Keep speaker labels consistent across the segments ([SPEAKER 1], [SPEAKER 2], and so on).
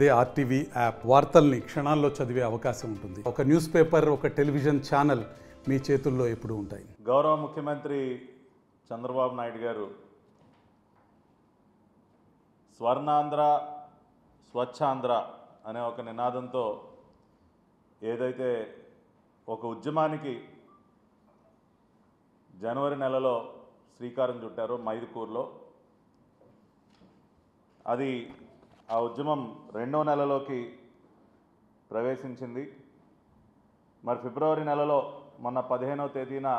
[SPEAKER 1] అదే RTV app వార్తల్ని క్షణాల్లో చదివే అవకాశం ఉంటుంది. ఒక న్యూస్ పేపర్, ఒక టెలివిజన్ ఛానల్ మీ చేతుల్లో ఎప్పుడూ ఉంటాయి.
[SPEAKER 2] గౌరవ ముఖ్యమంత్రి చంద్రబాబు నాయుడు గారు స్వర్ణాంధ్ర స్వచ్ఛాంధ్ర అనే ఒక నినాదంతో ఏదైతే ఒక ఉద్యమానికి జనవరి నెలలో శ్రీకారం చుట్టారో మైదుకూరులో, అది ఆ ఉద్యమం 2వ నెలలోకి ప్రవేశించింది. మరి ఫిబ్రవరి నెలలో మొన్న 15వ తేదీన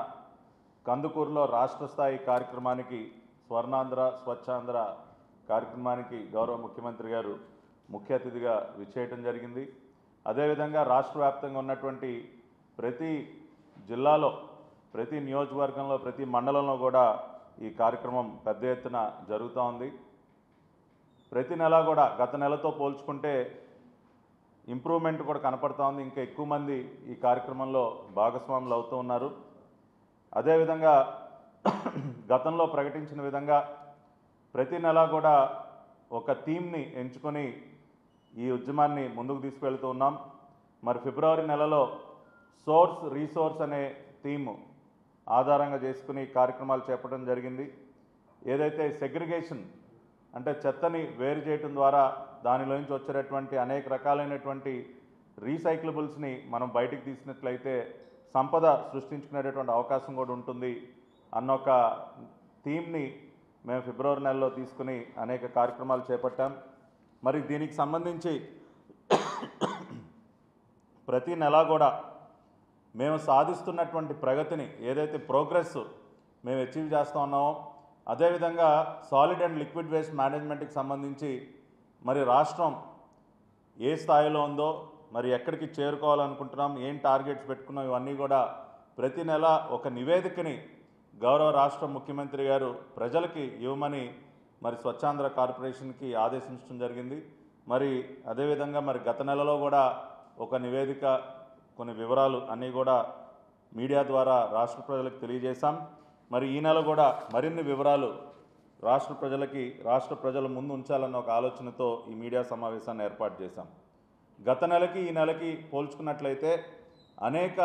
[SPEAKER 2] కందుకూరులో రాష్ట్ర స్థాయి కార్యక్రమానికి, స్వర్ణాంధ్ర స్వచ్ఛాంధ్ర కార్యక్రమానికి గౌరవ ముఖ్యమంత్రి గారు ముఖ్య అతిథిగా విచ్చేయటం జరిగింది. అదేవిధంగా రాష్ట్ర వ్యాప్తంగా ఉన్నటువంటి ప్రతి జిల్లాలో, ప్రతి నియోజకవర్గంలో, ప్రతి మండలంలో కూడా ఈ కార్యక్రమం పెద్ద ఎత్తున జరుగుతూ ఉంది. ప్రతి నెల కూడా గత నెలతో పోల్చుకుంటే ఇంప్రూవ్మెంట్ కూడా కనపడుతూ ఉంది. ఇంకా ఎక్కువ మంది ఈ కార్యక్రమంలో భాగస్వాములు అవుతూ ఉన్నారు. అదేవిధంగా గతంలో ప్రకటించిన విధంగా ప్రతి నెల కూడా ఒక థీమ్ని ఎంచుకొని ఈ ఉద్యమాన్ని ముందుకు తీసుకువెళ్తూ ఉన్నాం. మరి ఫిబ్రవరి నెలలో సోర్స్ రీసోర్స్ అనే థీమ్ ఆధారంగా చేసుకుని కార్యక్రమాలు చేపట్టడం జరిగింది. ఏదైతే సెగ్రిగేషన్ అంటే చెత్తని వేరు చేయటం ద్వారా దానిలోంచి వచ్చేటటువంటి అనేక రకాలైనటువంటి రీసైక్లబుల్స్ని మనం బయటికి తీసినట్లయితే సంపద సృష్టించుకునేటటువంటి అవకాశం కూడా ఉంటుంది అన్న ఒక థీమ్ని మేము ఫిబ్రవరి నెలలో తీసుకుని అనేక కార్యక్రమాలు చేపట్టాం. మరి దీనికి సంబంధించి ప్రతి నెల కూడా మేము సాధిస్తున్నటువంటి ప్రగతిని, ఏదైతే ప్రోగ్రెస్ మేము అచీవ్ చేస్తూ ఉన్నామో, అదేవిధంగా సాలిడ్ అండ్ లిక్విడ్ వేస్ట్ మేనేజ్మెంట్కి సంబంధించి మరి రాష్ట్రం ఏ స్థాయిలో ఉందో, మరి ఎక్కడికి చేరుకోవాలనుకుంటున్నాం, ఏం టార్గెట్స్ పెట్టుకున్నాం, ఇవన్నీ కూడా ప్రతి నెల ఒక నివేదికని గౌరవ రాష్ట్ర ముఖ్యమంత్రి గారు ప్రజలకి ఇవ్వమని మరి స్వచ్ఛాంధ్ర కార్పొరేషన్కి ఆదేశించడం జరిగింది. మరి అదేవిధంగా మరి గత నెలలో కూడా ఒక నివేదిక, కొన్ని వివరాలు అన్నీ కూడా మీడియా ద్వారా రాష్ట్ర ప్రజలకు తెలియజేశాం. మరి ఈ నెల కూడా మరిన్ని వివరాలు రాష్ట్ర ప్రజల ముందు ఉంచాలన్న ఒక ఆలోచనతో ఈ మీడియా సమావేశాన్ని ఏర్పాటు చేశాం. గత నెలకి ఈ నెలకి పోల్చుకున్నట్లయితే అనేక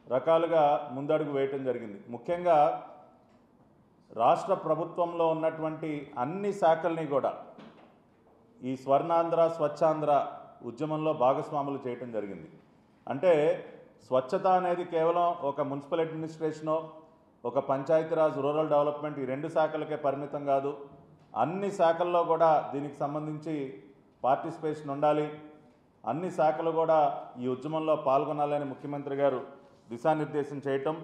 [SPEAKER 2] రకాలుగా ముందడుగు వేయటం జరిగింది. ముఖ్యంగా రాష్ట్ర ప్రభుత్వంలో ఉన్నటువంటి అన్ని శాఖల్ని కూడా ఈ స్వర్ణాంధ్ర స్వచ్ఛాంధ్ర ఉద్యమంలో భాగస్వాములు చేయటం జరిగింది. అంటే స్వచ్ఛత అనేది కేవలం ఒక మున్సిపల్ అడ్మినిస్ట్రేషనో, ఒక పంచాయతీరాజ్ రూరల్ డెవలప్మెంట్, ఈ 2 శాఖలకే పరిమితం కాదు. అన్ని శాఖల్లో కూడా దీనికి సంబంధించి పార్టిసిపేషన్ ఉండాలి. అన్ని శాఖలు కూడా ఈ ఉద్యమంలో పాల్గొనాలని ముఖ్యమంత్రి గారు దిశానిర్దేశం చేయటం,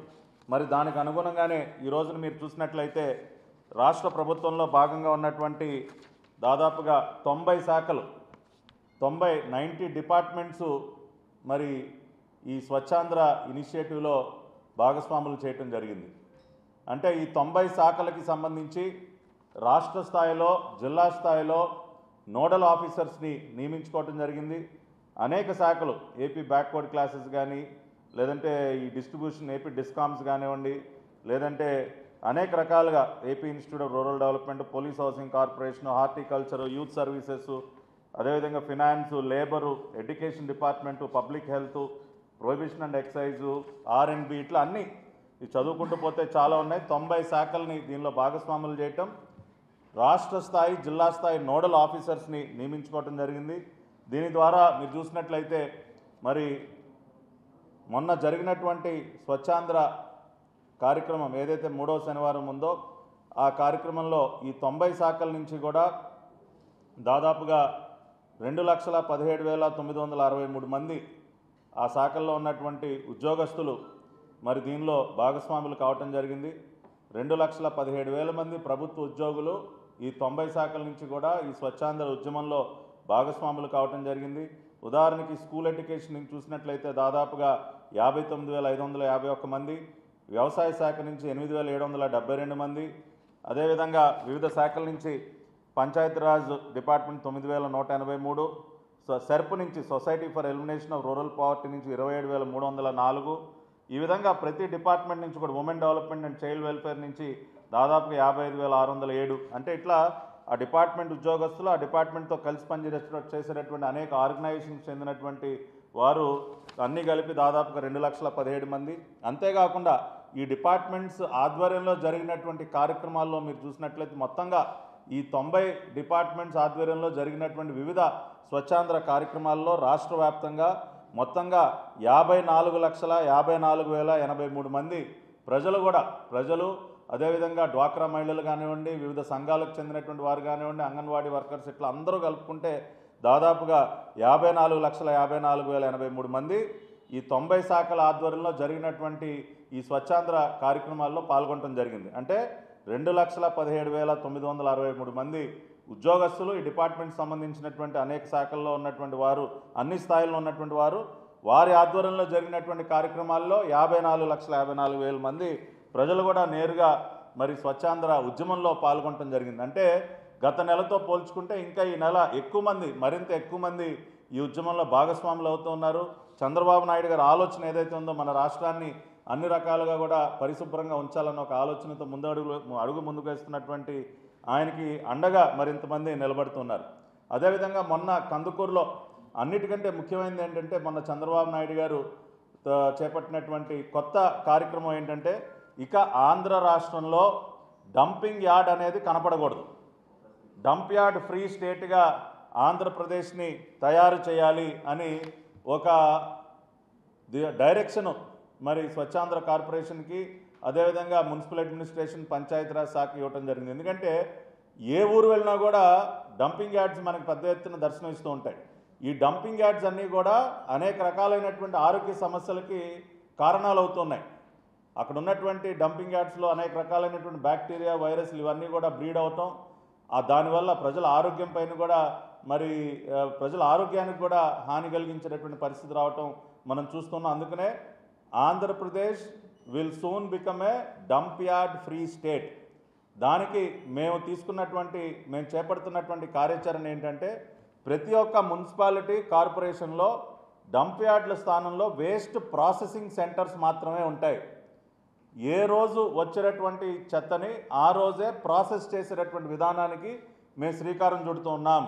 [SPEAKER 2] మరి దానికి అనుగుణంగానే ఈ రోజున మీరు చూసినట్లయితే రాష్ట్ర ప్రభుత్వంలో భాగంగా ఉన్నటువంటి దాదాపుగా 90 శాఖలు, 90 డిపార్ట్మెంట్స్ మరి ఈ స్వచ్ఛాంధ్ర ఇనిషియేటివ్లో భాగస్వాములు చేయటం జరిగింది. అంటే ఈ 90 శాఖలకి సంబంధించి రాష్ట్ర స్థాయిలో, జిల్లా స్థాయిలో నోడల్ ఆఫీసర్స్ని నియమించుకోవటం జరిగింది. అనేక శాఖలు, ఏపీ బ్యాక్వర్డ్ క్లాసెస్ కానీ, లేదంటే ఈ డిస్ట్రిబ్యూషన్ ఏపీ డిస్కామ్స్ కానివ్వండి, లేదంటే అనేక రకాలుగా AP institute of rural development, police housing corporation, horticulture, youth services, అదేవిధంగా finance, labour, education department, public health, prohibition and excise, R&B, ఇట్లా అన్నీ ఇది చదువుకుంటూ పోతే చాలా ఉన్నాయి. 90 శాఖల్ని దీనిలో భాగస్వాములు చేయటం, రాష్ట్ర స్థాయి, జిల్లా స్థాయి నోడల్ ఆఫీసర్స్ని నియమించుకోవటం జరిగింది. దీని ద్వారా మీరు చూసినట్లయితే మరి మొన్న జరిగినటువంటి స్వచ్ఛాంధ్ర కార్యక్రమం ఏదైతే 3వ శనివారం ఉందో, ఆ కార్యక్రమంలో ఈ 90 శాఖల నుంచి కూడా దాదాపుగా 2,17,963 మంది ఆ శాఖల్లో ఉన్నటువంటి ఉద్యోగస్తులు మరి దీనిలో భాగస్వాములు కావటం జరిగింది. 2,17,000 మంది ప్రభుత్వ ఉద్యోగులు ఈ 90 శాఖల నుంచి కూడా ఈ స్వచ్ఛాంధ్ర ఉద్యమంలో భాగస్వాములు కావటం జరిగింది. ఉదాహరణకి స్కూల్ ఎడ్యుకేషన్ చూసినట్లయితే దాదాపుగా 59,551 మంది, వ్యవసాయ శాఖ నుంచి 8,772 మంది, అదేవిధంగా వివిధ శాఖల నుంచి పంచాయతీరాజ్ డిపార్ట్మెంట్ 9,183, సెర్ప్ నుంచి society for elimination of rural poverty నుంచి 27,304, ఈ విధంగా ప్రతి డిపార్ట్మెంట్ నుంచి కూడా women development and child welfare నుంచి దాదాపుగా 55,607, అంటే ఇట్లా ఆ డిపార్ట్మెంట్ ఉద్యోగస్తులు, ఆ డిపార్ట్మెంట్తో కలిసి చేసేటటువంటి అనేక ఆర్గనైజేషన్కి చెందినటువంటి వారు అన్నీ కలిపి దాదాపుగా 2,17,000 మంది. అంతేకాకుండా ఈ డిపార్ట్మెంట్స్ ఆధ్వర్యంలో జరిగినటువంటి కార్యక్రమాల్లో మీరు చూసినట్లయితే మొత్తంగా ఈ 90 డిపార్ట్మెంట్స్ ఆధ్వర్యంలో జరిగినటువంటి వివిధ స్వచ్ఛాంధ్ర కార్యక్రమాల్లో రాష్ట్ర వ్యాప్తంగా మొత్తంగా 54,54,083 మంది ప్రజలు అదేవిధంగా డ్వాక్రా మహిళలు కానివ్వండి, వివిధ సంఘాలకు చెందినటువంటి వారు కానివ్వండి, అంగన్వాడీ వర్కర్స్ ఇట్లా అందరూ కలుపుకుంటే దాదాపుగా 54,54,083 మంది ఈ 90 శాఖల ఆధ్వర్యంలో జరిగినటువంటి ఈ స్వచ్ఛాంధ్ర కార్యక్రమాల్లో పాల్గొనడం జరిగింది. అంటే 2,17,963 మంది ఉద్యోగస్తులు, ఈ డిపార్ట్మెంట్ సంబంధించినటువంటి అనేక శాఖల్లో ఉన్నటువంటి వారు, అన్ని స్థాయిల్లో ఉన్నటువంటి వారు, వారి ఆధ్వర్యంలో జరిగినటువంటి కార్యక్రమాల్లో 54,54,000 మంది ప్రజలు కూడా నేరుగా మరి స్వచ్ఛాంధ్ర ఉద్యమంలో పాల్గొనడం జరిగింది. అంటే గత నెలతో పోల్చుకుంటే ఇంకా ఈ నెల మరింత ఎక్కువ మంది ఈ ఉద్యమంలో భాగస్వాములు అవుతున్నారు. చంద్రబాబు నాయుడు గారి ఆలోచన ఏదైతే ఉందో మన రాష్ట్రాన్ని అన్ని రకాలుగా కూడా పరిశుభ్రంగా ఉంచాలన్న ఒక ఆలోచనతో అడుగు ముందుకు వేస్తున్నటువంటి ఆయనకి అండగా మరింతమంది నిలబడుతున్నారు. అదేవిధంగా మొన్న కందుకూరులో అన్నిటికంటే ముఖ్యమైనది ఏంటంటే మొన్న చంద్రబాబు నాయుడు గారు చేపట్టినటువంటి కొత్త కార్యక్రమం ఏంటంటే ఇక ఆంధ్ర రాష్ట్రంలో డంపింగ్ యార్డ్ అనేది కనపడకూడదు. డంప్ యార్డ్ ఫ్రీ స్టేట్గా ఆంధ్రప్రదేశ్ని తయారు చేయాలి అని ఒక డైరెక్షను మరి స్వచ్ఛాంధ్ర కార్పొరేషన్కి, అదేవిధంగా మున్సిపల్ అడ్మినిస్ట్రేషన్, పంచాయతీరాజ్ శాఖ ఇవ్వటం జరిగింది. ఎందుకంటే ఏ ఊరు వెళ్ళినా కూడా డంపింగ్ యార్డ్స్ మనకు పెద్ద ఎత్తున దర్శనమిస్తూ ఉంటాయి. ఈ డంపింగ్ యార్డ్స్ అన్నీ కూడా అనేక రకాలైనటువంటి ఆరోగ్య సమస్యలకి కారణాలు అవుతున్నాయి. అక్కడ ఉన్నటువంటి డంపింగ్ యార్డ్స్లో అనేక రకాలైనటువంటి బ్యాక్టీరియా, వైరస్లు ఇవన్నీ కూడా బ్రీడ్ అవటం, దానివల్ల ప్రజల ఆరోగ్యం పైన కూడా మరి ప్రజల ఆరోగ్యానికి కూడా హాని కలిగించేటటువంటి పరిస్థితి రావటం మనం చూస్తున్నాం. అందుకనే Andhra Pradesh will soon become a dump yard free state. దానికి మేము చేపడుతున్నటువంటి కార్యాచరణ ఏంటంటే ప్రతి ఒక్క మున్సిపాలిటీ, కార్పొరేషన్లో డంప్ యార్డ్ల స్థానంలో వేస్ట్ ప్రాసెసింగ్ సెంటర్స్ మాత్రమే ఉంటాయి. ఏ రోజు వచ్చేటటువంటి చెత్తని ఆ రోజే ప్రాసెస్ చేసేటటువంటి విధానానికి మేము శ్రీకారం చుడుతూ ఉన్నాం.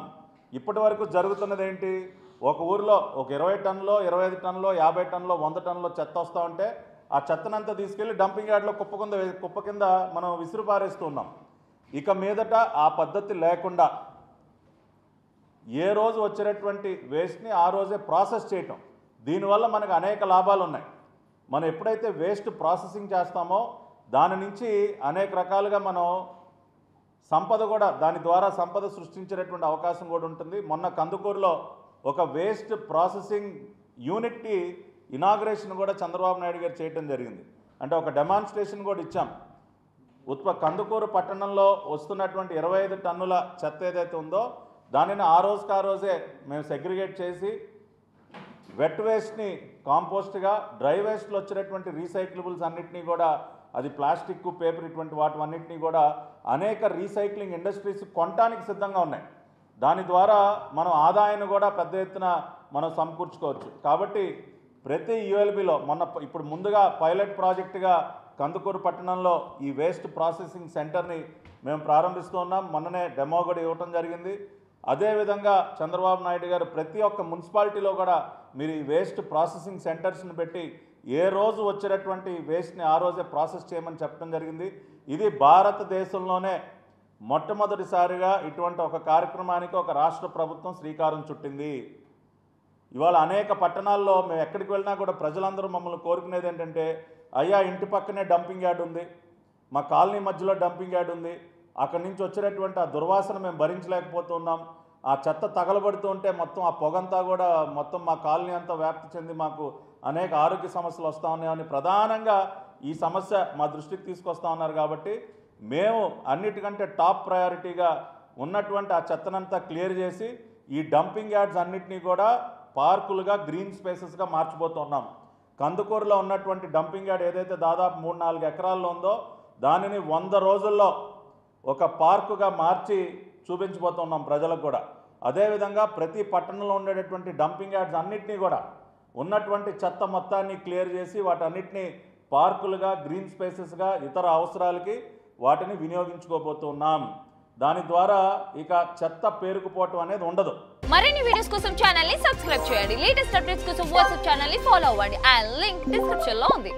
[SPEAKER 2] ఇప్పటి వరకు జరుగుతున్నది ఏంటి? ఒక ఊరిలో ఒక 20 టన్నులో, 25 టన్నులో, 50 టన్నులో, 100 టన్నులో చెత్త వస్తూ ఉంటే ఆ చెత్తనంతా తీసుకెళ్ళి డంపింగ్ యార్డ్లో కుప్ప కింద మనం విసిరి పారేస్తున్నాం. ఇక మీదట ఆ పద్ధతి లేకుండా ఏ రోజు వచ్చేటటువంటి వేస్ట్ని ఆ రోజే ప్రాసెస్ చేయటం, దీనివల్ల మనకు అనేక లాభాలు ఉన్నాయి. మనం ఎప్పుడైతే వేస్ట్ ప్రాసెసింగ్ చేస్తామో దాని నుంచి అనేక రకాలుగా మనం దాని ద్వారా సంపద సృష్టించేటటువంటి అవకాశం కూడా ఉంటుంది. మొన్న కందుకూరులో ఒక వేస్ట్ ప్రాసెసింగ్ యూనిట్కి ఇనాగ్రేషన్ కూడా చంద్రబాబు నాయుడు గారు చేయడం జరిగింది. అంటే ఒక డెమాన్స్ట్రేషన్ కూడా ఇచ్చాం. కందుకూరు పట్టణంలో వస్తున్నటువంటి 25 టన్నుల చెత్త ఏదైతే ఉందో దానిని ఆ రోజే మేము సెగ్రిగేట్ చేసి వెట్ వేస్ట్ని కాంపోస్ట్గా, డ్రై వేస్ట్లో వచ్చేటటువంటి రీసైక్లబుల్స్ అన్నింటినీ కూడా, అది ప్లాస్టిక్, పేపర్ ఇటువంటి వాటన్నింటినీ కూడా అనేక రీసైక్లింగ్ ఇండస్ట్రీస్ కొనడానికి సిద్ధంగా ఉన్నాయి. దాని ద్వారా మనం ఆదాయాన్ని కూడా పెద్ద ఎత్తున మనం సమకూర్చుకోవచ్చు. కాబట్టి ప్రతి యూఎల్బీలో ఇప్పుడు ముందుగా పైలట్ ప్రాజెక్టుగా కందుకూరు పట్టణంలో ఈ వేస్ట్ ప్రాసెసింగ్ సెంటర్ని మేము ప్రారంభిస్తూ ఉన్నాం. మొన్ననే డెమో కూడా ఇవ్వటం జరిగింది. అదేవిధంగా చంద్రబాబు నాయుడు గారు ప్రతి ఒక్క మున్సిపాలిటీలో కూడా మీరు ఈ వేస్ట్ ప్రాసెసింగ్ సెంటర్స్ని పెట్టి ఏ రోజు వచ్చేటటువంటి వేస్ట్ని ఆ రోజే ప్రాసెస్ చేయమని చెప్పడం జరిగింది. ఇది భారతదేశంలోనే మొట్టమొదటిసారిగా ఇటువంటి ఒక కార్యక్రమానికి ఒక రాష్ట్ర ప్రభుత్వం శ్రీకారం చుట్టింది. ఇవాళ అనేక పట్టణాల్లో మేము ఎక్కడికి వెళ్ళినా కూడా ప్రజలందరూ మమ్మల్ని కోరుకునేది ఏంటంటే, అయ్యా ఇంటి పక్కనే డంపింగ్ యార్డ్ ఉంది, మా కాలనీ మధ్యలో డంపింగ్ యార్డ్ ఉంది, అక్కడి నుంచి వచ్చేటటువంటి ఆ దుర్వాసన మేము భరించలేకపోతున్నాం, ఆ చెత్త తగలబడుతూ ఉంటే మొత్తం ఆ పొగంతా కూడా మొత్తం మా కాలనీ అంతా వ్యాప్తి చెంది మాకు అనేక ఆరోగ్య సమస్యలు వస్తూ ఉన్నాయని ప్రధానంగా ఈ సమస్య మా దృష్టికి తీసుకొస్తా ఉన్నారు. కాబట్టి మేము అన్నిటికంటే టాప్ ప్రయారిటీగా ఉన్నటువంటి ఆ చెత్తనంతా క్లియర్ చేసి ఈ డంపింగ్ యార్డ్స్ అన్నిటినీ కూడా పార్కులుగా, గ్రీన్ స్పేసెస్గా మార్చిపోతున్నాం. కందుకూరులో ఉన్నటువంటి డంపింగ్ యార్డ్ ఏదైతే దాదాపు 3-4 ఎకరాల్లో ఉందో దానిని 100 రోజుల్లో ఒక పార్కుగా మార్చి చూపించబోతున్నాం ప్రజలకు కూడా. అదేవిధంగా ప్రతి పట్టణంలో ఉండేటటువంటి డంపింగ్ యార్డ్స్ అన్నింటినీ కూడా ఉన్నటువంటి చెత్త మొత్తాన్ని క్లియర్ చేసి వాటన్నిటినీ పార్కులుగా, గ్రీన్ స్పేసెస్గా, ఇతర అవసరాలకి వాటిని వినియోగించుకోబోతున్నాం. దాని ద్వారా ఇక చెత్త పేరుకుపోవటం అనేది ఉండదు.
[SPEAKER 3] మరిన్ని వీడియోస్ కోసం ఛానల్ ని సబ్స్క్రైబ్ చేయండి. లేటెస్ట్ అప్డేట్స్ కోసం వాట్సాప్ ఛానల్ ని ఫాలో అవ్వండి. ఆ లింక్ డిస్క్రిప్షన్ లో ఉంది.